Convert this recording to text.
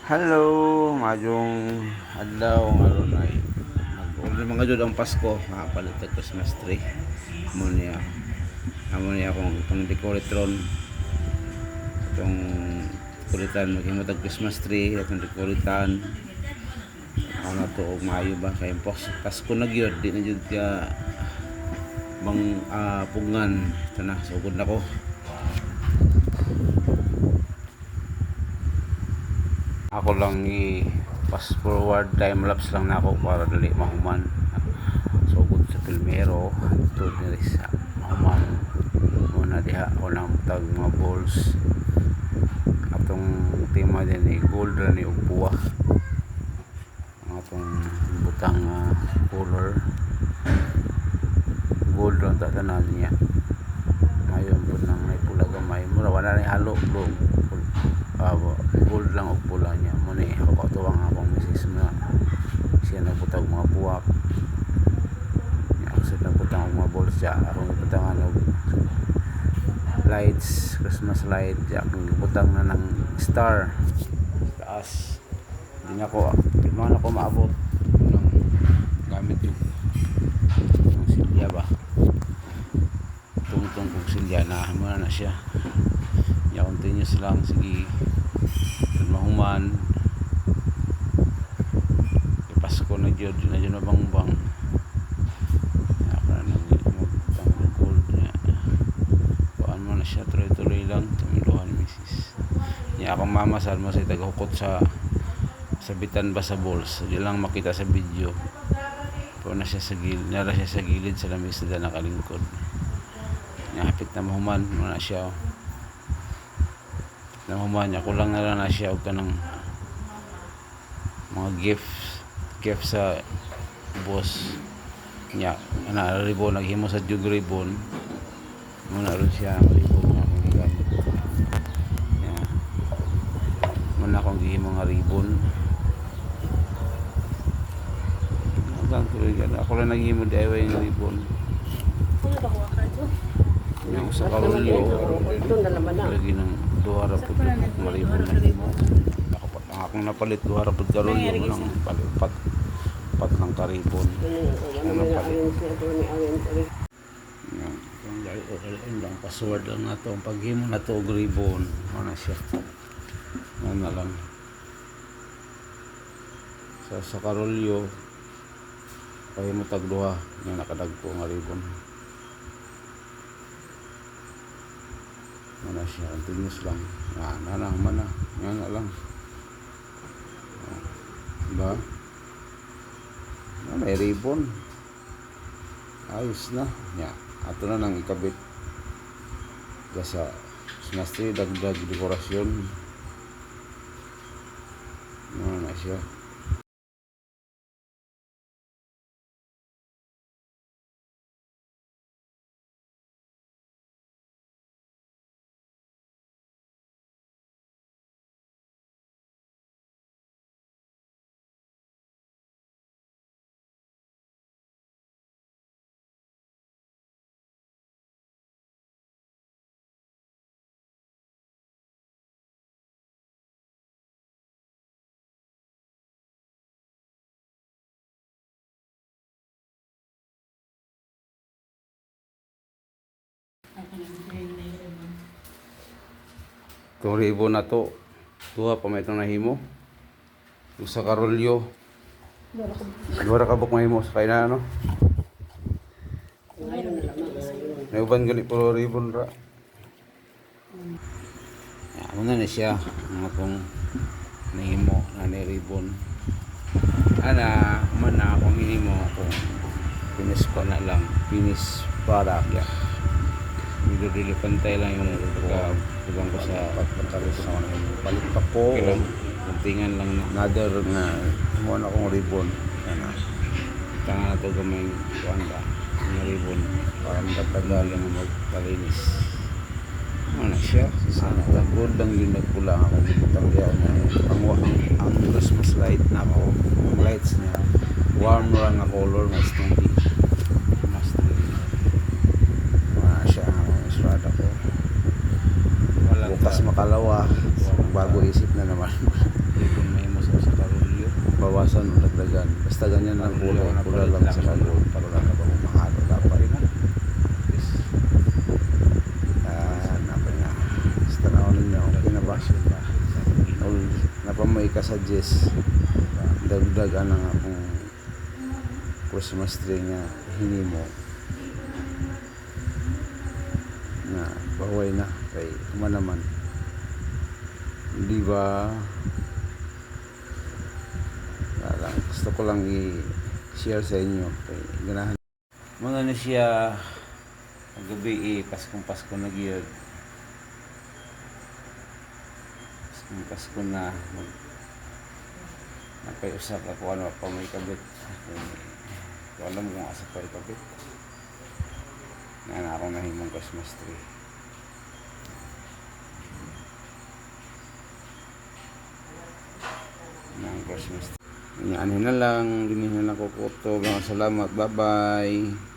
Hello, majong adlaw aron ay mag-order mga jud ang Pasko, palit og Christmas tree. Amo niya akong pang decorate ron. Itong kulitan maghimo tag Christmas tree atong decoratean. Ano to og maayo ba kay Pasko na gyud, di na jud ka bang pungan tanah sugod nako. Ako lang i-fast forward time lapse lang na ako para dali mahuman. Sugod sa Pilmero ito diri sa mahuman. Muna diha ako lang tag mga balls. Atong tema din ni gold ra ni ug buwa. Ang atong butang color gold ra ta tanan niya. Mayon pud nang may pula gamay. Mura wala ni halo blue. Gold lang og pula niya mo ni ako tuwang akong misis na siya nagbutang mga buwak niya ako nagbutang og mga balls siya akong ibutangan og lights, Christmas light siya akong ibutang na ng star taas hindi na ko maabot ng gamit yung silya ba tungtong kong silya na muna na siya niya continuous lang sige mahuman Pasko na jud na jud bangbang para nang magtang gold niya kuan mo na siya tuloy-tuloy lang tumiluhan ni misis niya akong mamasal mo sa tagahukot sa bitan ba sa balls di lang makita sa video pero na siya sa gilid sa lamis na nakalingkod niya hapit na mahuman mo na siya nahuman niya kulang na lang na siya og kanang mga gift sa boss niya ana ribbon naghimo sa jug ribbon muna ron siya ang ribbon nga akong gigamit niya muna akong gihimo nga ribbon ako lang naghimo DIY nga ribbon yung sa karolyo lagi ng duha ra pud maribon na himo ang akong napalit duha ra pud karolyo nang pat ng karibon ang napalit ang password lang nato ang paghimo nato og ribbon ano siya na lang sa karolyo pahimo tag duha nga nakadagko nga ribbon mana siya continuous lang mana nga lang diba may ribbon ayos na ya ato na nang ikabit sa Christmas tree dagdag dekorasyon na siya itong ribbon na to duha pa may itong nahimo yung sa karolyo duha ra ka buk mahimo sa kaya na ano nauban gani puro ribbon ra ano na siya ang akong nahimo na ni ribbon ana man na akong hinimo akong finish ko na lang finish product ya medyo dili pantay lang yung pagkabang ko sa palit pa ko kuntingan lang another na muna akong ribbon tangan na ito gamay kuhan ba yung ribbon para magtagal lang magpalinis ano siya sana good lang yung nagpula ako nagtanggiyaw niya ang Christmas light na ako ang lights niya warm lang na color mas tundi ako bukas makalawa bago isip na naman bawasan o dagdagan. Basta ganyan lang kulay, pula lang sa gold. Wala na ba mahalo dapat. Yes. Napay na. Basta na ninyo, okay na ba? All napamay ka suggest dagdagan ang akong Christmas tree nga hinimo na bahuay na kay kuma naman hindi ba gusto ko lang i-share sa inyo kay ganahan mga na siya ang gabi Pasko na gyud Pasko na napay-usap ako ano pa may kabit ko alam kung asa pa kabit na ako nahimong Christmas tree ng Christmas tree. Ano na lang, din na ko kuto. Salamat, bye bye.